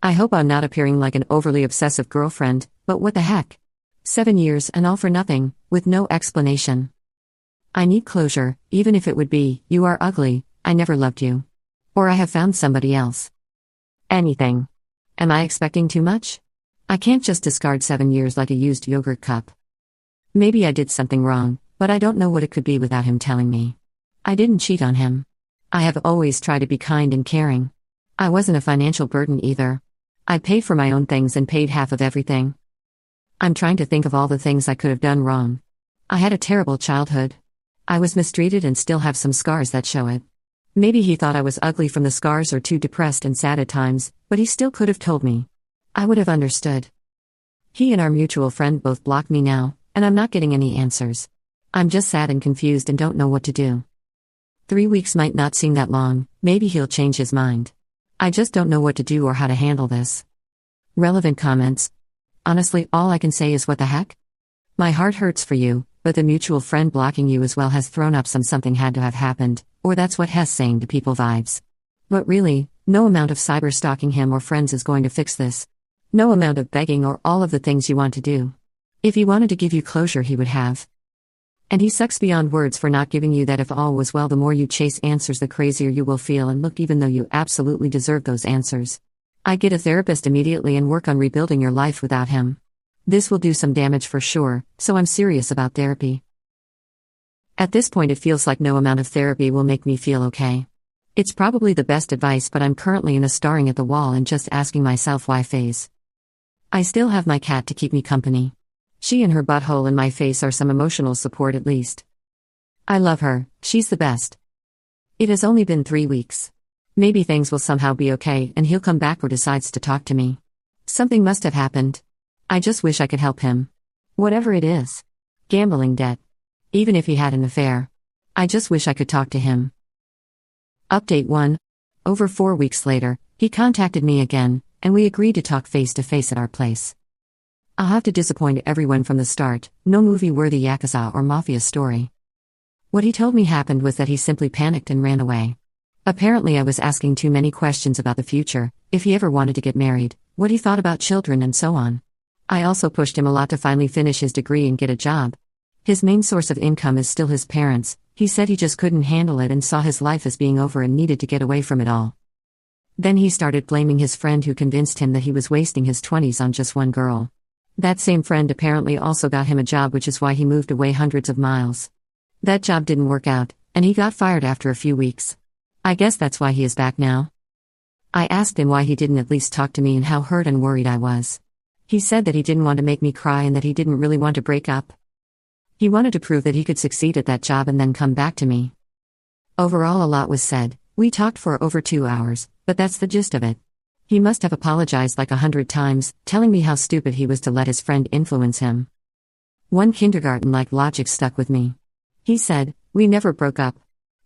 I hope I'm not appearing like an overly obsessive girlfriend, but what the heck? 7 years and all for nothing, with no explanation. I need closure, even if it would be, you are ugly, I never loved you. Or I have found somebody else. Anything. Am I expecting too much? I can't just discard 7 years like a used yogurt cup. Maybe I did something wrong, but I don't know what it could be without him telling me. I didn't cheat on him. I have always tried to be kind and caring. I wasn't a financial burden either. I paid for my own things and paid half of everything. I'm trying to think of all the things I could have done wrong. I had a terrible childhood. I was mistreated and still have some scars that show it. Maybe he thought I was ugly from the scars or too depressed and sad at times, but he still could have told me. I would have understood. He and our mutual friend both block me now, and I'm not getting any answers. I'm just sad and confused and don't know what to do. 3 weeks might not seem that long, maybe he'll change his mind. I just don't know what to do or how to handle this. Relevant comments. Honestly, all I can say is what the heck? My heart hurts for you, but the mutual friend blocking you as well has thrown up something had to have happened, or that's what Hess saying to people vibes. But really, no amount of cyber stalking him or friends is going to fix this. No amount of begging or all of the things you want to do. If he wanted to give you closure, he would have. And he sucks beyond words for not giving you that. If all was well, the more you chase answers, the crazier you will feel and look, even though you absolutely deserve those answers. I'd get a therapist immediately and work on rebuilding your life without him. This will do some damage for sure, so I'm serious about therapy. At this point, it feels like no amount of therapy will make me feel okay. It's probably the best advice, but I'm currently in a staring at the wall and just asking myself why phase. I still have my cat to keep me company. She and her butthole in my face are some emotional support at least. I love her, she's the best. It has only been 3 weeks. Maybe things will somehow be okay and he'll come back or decides to talk to me. Something must have happened. I just wish I could help him. Whatever it is. Gambling debt. Even if he had an affair. I just wish I could talk to him. Update 1. Over 4 weeks later, he contacted me again, and we agreed to talk face to face at our place. I'll have to disappoint everyone from the start, no movie-worthy Yakuza or Mafia story. What he told me happened was that he simply panicked and ran away. Apparently I was asking too many questions about the future, if he ever wanted to get married, what he thought about children and so on. I also pushed him a lot to finally finish his degree and get a job. His main source of income is still his parents. He said he just couldn't handle it and saw his life as being over and needed to get away from it all. Then he started blaming his friend who convinced him that he was wasting his 20s on just one girl. That same friend apparently also got him a job, which is why he moved away hundreds of miles. That job didn't work out, and he got fired after a few weeks. I guess that's why he is back now. I asked him why he didn't at least talk to me and how hurt and worried I was. He said that he didn't want to make me cry and that he didn't really want to break up. He wanted to prove that he could succeed at that job and then come back to me. Overall, a lot was said. We talked for over 2 hours, but that's the gist of it. He must have apologized like 100 times, telling me how stupid he was to let his friend influence him. One kindergarten-like logic stuck with me. He said, "We never broke up.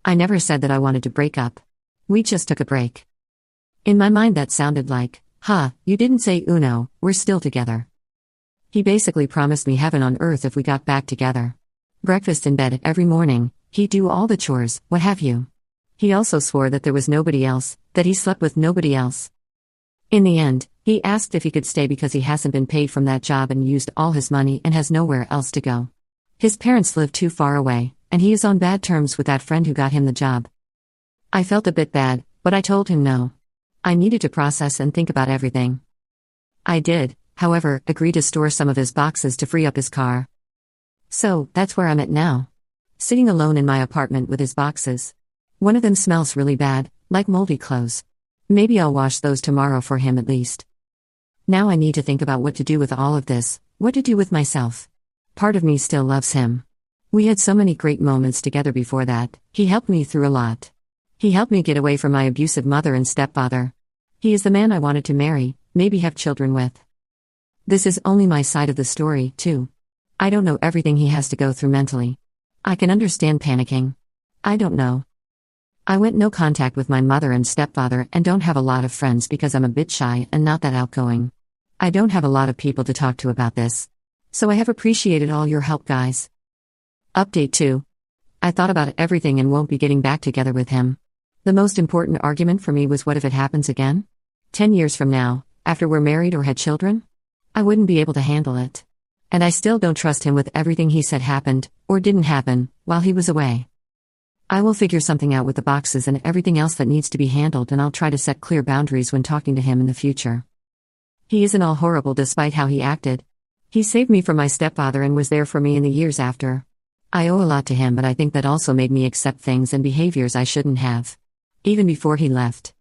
I never said that I wanted to break up. We just took a break." In my mind that sounded like, you didn't say uno, we're still together. He basically promised me heaven on earth if we got back together. Breakfast in bed every morning, he'd do all the chores, what have you. He also swore that there was nobody else, that he slept with nobody else. In the end, he asked if he could stay because he hasn't been paid from that job and used all his money and has nowhere else to go. His parents live too far away, and he is on bad terms with that friend who got him the job. I felt a bit bad, but I told him no. I needed to process and think about everything. I did, however, agree to store some of his boxes to free up his car. So, that's where I'm at now. Sitting alone in my apartment with his boxes. One of them smells really bad, like moldy clothes. Maybe I'll wash those tomorrow for him at least. Now I need to think about what to do with all of this, what to do with myself. Part of me still loves him. We had so many great moments together before that. He helped me through a lot. He helped me get away from my abusive mother and stepfather. He is the man I wanted to marry, maybe have children with. This is only my side of the story, too. I don't know everything he has to go through mentally. I can understand panicking. I don't know. I went no contact with my mother and stepfather and don't have a lot of friends because I'm a bit shy and not that outgoing. I don't have a lot of people to talk to about this. So I have appreciated all your help, guys. Update 2. I thought about everything and won't be getting back together with him. The most important argument for me was, what if it happens again? 10 years from now, After we're married or had children? I wouldn't be able to handle it. And I still don't trust him with everything he said happened, or didn't happen, while he was away. I will figure something out with the boxes and everything else that needs to be handled, and I'll try to set clear boundaries when talking to him in the future. He isn't all horrible despite how he acted. He saved me from my stepfather and was there for me in the years after. I owe a lot to him, but I think that also made me accept things and behaviors I shouldn't have. Even before he left.